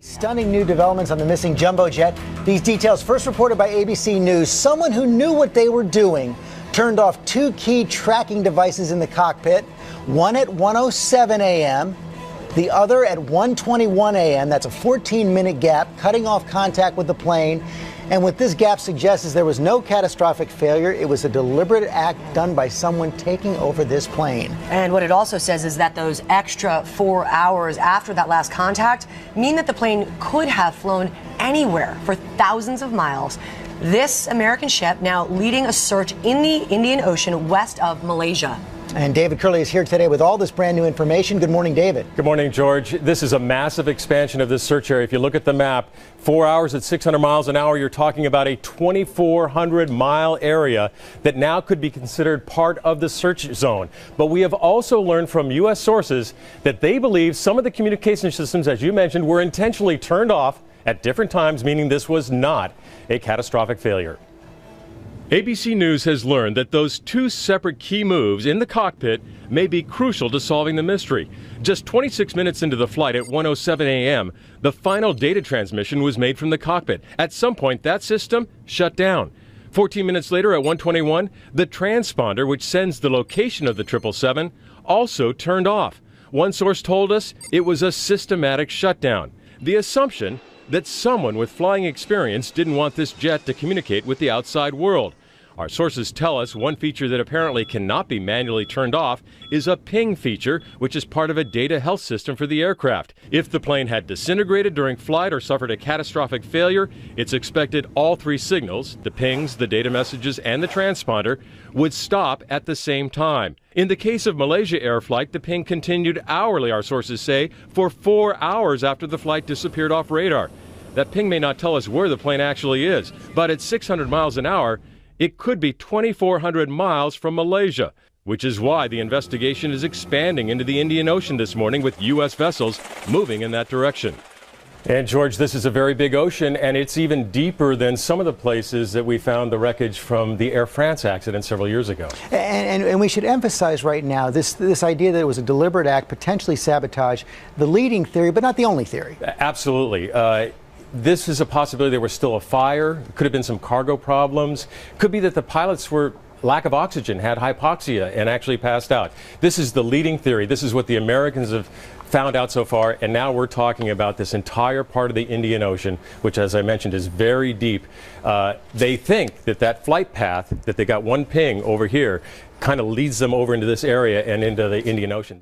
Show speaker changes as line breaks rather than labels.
Stunning new developments on the missing jumbo jet. These details first reported by ABC News. Someone who knew what they were doing turned off two key tracking devices in the cockpit, one at 1:07 a.m., the other at 1:21 a.m. That's a 14-minute gap, cutting off contact with the plane. And what this gap suggests is there was no catastrophic failure. It was a deliberate act done by someone taking over this plane.
And what it also says is that those extra 4 hours after that last contact mean that the plane could have flown anywhere for thousands of miles. This American ship now leading a search in the Indian Ocean west of Malaysia.
And David Curley is here today with all this brand new information. Good morning, David.
Good morning, George. This is a massive expansion of this search area. If you look at the map, 4 hours at 600 miles an hour, you're talking about a 2,400-mile area that now could be considered part of the search zone. But we have also learned from U.S. sources that they believe some of the communication systems, as you mentioned, were intentionally turned off at different times, meaning this was not a catastrophic failure. ABC News has learned that those two separate key moves in the cockpit may be crucial to solving the mystery. Just 26 minutes into the flight at 1:07 a.m., the final data transmission was made from the cockpit. At some point, that system shut down. 14 minutes later at 1:21, the transponder, which sends the location of the 777, also turned off. One source told us it was a systematic shutdown. The assumption that someone with flying experience didn't want this jet to communicate with the outside world. Our sources tell us one feature that apparently cannot be manually turned off is a ping feature, which is part of a data health system for the aircraft. If the plane had disintegrated during flight or suffered a catastrophic failure, it's expected all three signals, the pings, the data messages, and the transponder, would stop at the same time. In the case of Malaysia Air flight, the ping continued hourly, our sources say, for 4 hours after the flight disappeared off radar. That ping may not tell us where the plane actually is, but at 600 miles an hour, it could be 2,400 miles from Malaysia, which is why the investigation is expanding into the Indian Ocean this morning with U.S. vessels moving in that direction. And George, this is a very big ocean, and it's even deeper than some of the places that we found the wreckage from the Air France accident several years ago.
And we should emphasize right now this idea that it was a deliberate act, potentially sabotage, the leading theory, but not the only theory.
Absolutely. This is a possibility there was still a fire. Could have been some cargo problems. Could be that the pilots were lack of oxygen, had hypoxia, and actually passed out. This is the leading theory. This is what the Americans have found out so far, and now we're talking about this entire part of the Indian Ocean, which, as I mentioned, is very deep. They think that that flight path, that they got one ping over here, kind of leads them over into this area and into the Indian Ocean.